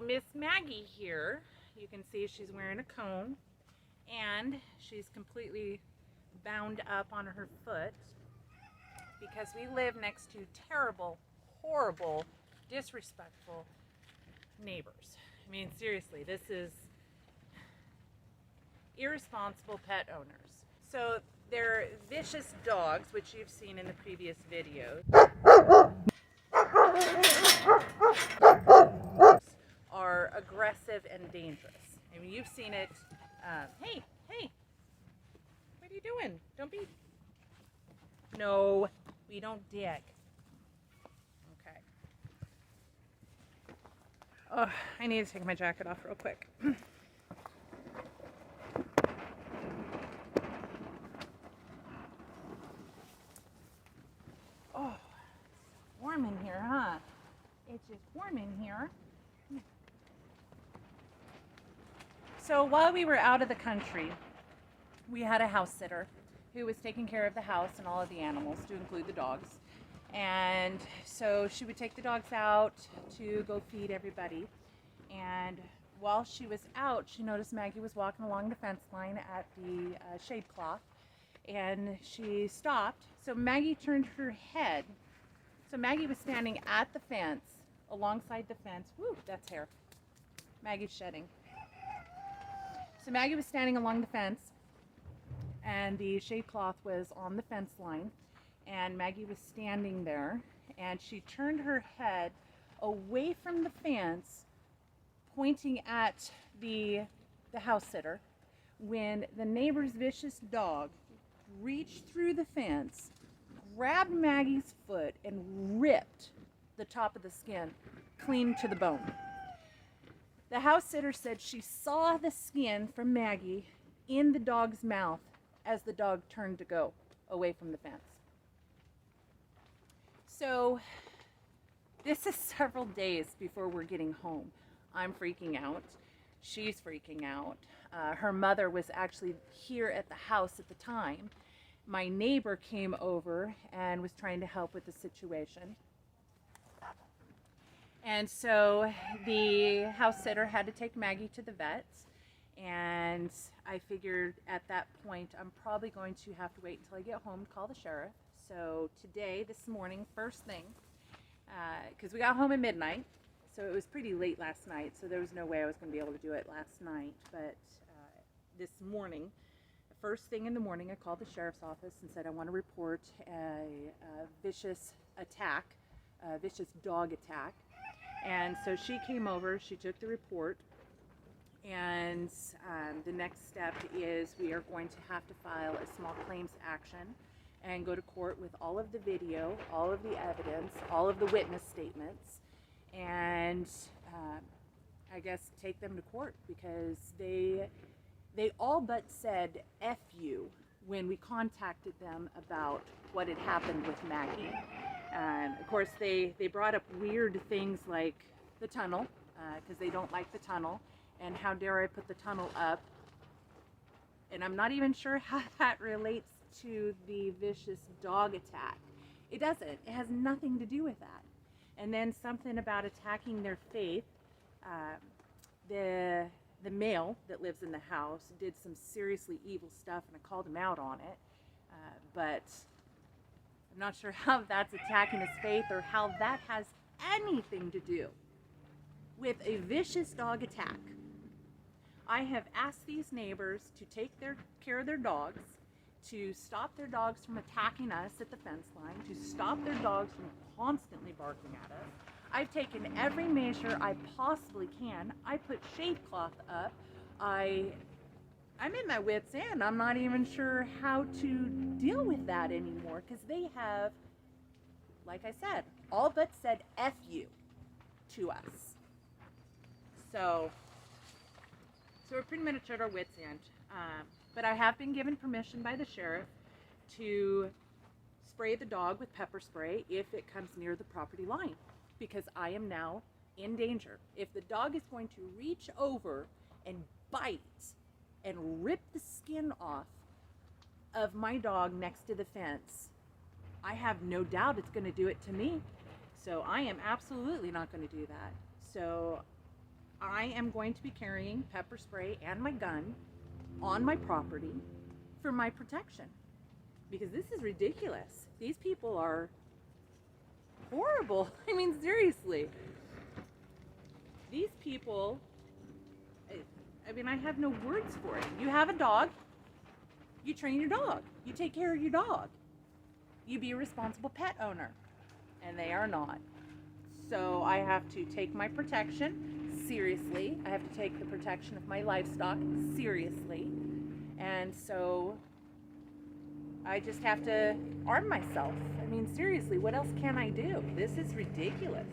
Miss Maggie here, you can see she's wearing a cone and she's completely bound up on her foot because we live next to terrible, horrible, disrespectful neighbors. I mean, seriously, this is irresponsible pet owners. So they're vicious dogs, which you've seen in the previous video. Are aggressive and dangerous. I mean, you've seen it. Hey, what are you doing? Don't be. No, we don't dig. Okay. Oh, I need to take my jacket off real quick. Oh, it's warm in here, huh? It's just warm in here. So while we were out of the country, we had a house sitter who was taking care of the house and all of the animals, to include the dogs. And so she would take the dogs out to go feed everybody. And while she was out, she noticed Maggie was walking along the fence line at the shade cloth. And she stopped. So Maggie turned her head. So Maggie was standing at the fence, alongside the fence. Woo, that's hair. Maggie's shedding. So Maggie was standing along the fence, and the shade cloth was on the fence line, and Maggie was standing there, and she turned her head away from the fence, pointing at the house sitter, when the neighbor's vicious dog reached through the fence, grabbed Maggie's foot, and ripped the top of the skin clean to the bone. The house sitter said she saw the skin from Maggie in the dog's mouth as the dog turned to go away from the fence. So this is several days before we're getting home. I'm freaking out. She's freaking out. Her mother was actually here at the house at the time. My neighbor came over and was trying to help with the situation. And so the house sitter had to take Maggie to the vet, and I figured at that point I'm probably going to have to wait until I get home to call the sheriff. So today, this morning, first thing, because we got home at midnight, so it was pretty late last night, so there was no way I was going to be able to do it last night. But this morning, the first thing in the morning, I called the sheriff's office and said I want to report a vicious attack, a vicious dog attack. And so she came over, she took the report, and the next step is we are going to have to file a small claims action and go to court with all of the video, all of the evidence, all of the witness statements, and I guess take them to court, because they all but said F you when we contacted them about what had happened with Maggie. And of course, they brought up weird things like the tunnel, because they don't like the tunnel, and how dare I put the tunnel up. And I'm not even sure how that relates to the vicious dog attack. It doesn't. It has nothing to do with that. And then something about attacking their faith. The male that lives in the house did some seriously evil stuff, and I called him out on it. But I'm not sure how that's attacking his faith, or how that has anything to do with a vicious dog attack. I have asked these neighbors to take care of their dogs, to stop their dogs from attacking us at the fence line, to stop their dogs from constantly barking at us. I've taken every measure I possibly can. I put shade cloth up. I'm in my wit's end. I'm not even sure how to deal with that anymore, because they have, like I said, all but said F you to us. So we're pretty much at our wit's end. But I have been given permission by the sheriff to spray the dog with pepper spray if it comes near the property line, because I am now in danger. If the dog is going to reach over and bite and rip the skin off of my dog next to the fence, I have no doubt it's going to do it to me. So I am absolutely not going to do that. So I am going to be carrying pepper spray and my gun on my property for my protection. Because this is ridiculous. These people are horrible. I mean, seriously. These people, I mean, I have no words for it. You have a dog, you train your dog. You take care of your dog. You be a responsible pet owner. And they are not. So I have to take my protection seriously. I have to take the protection of my livestock seriously. And so I just have to arm myself. I mean, seriously, what else can I do? This is ridiculous.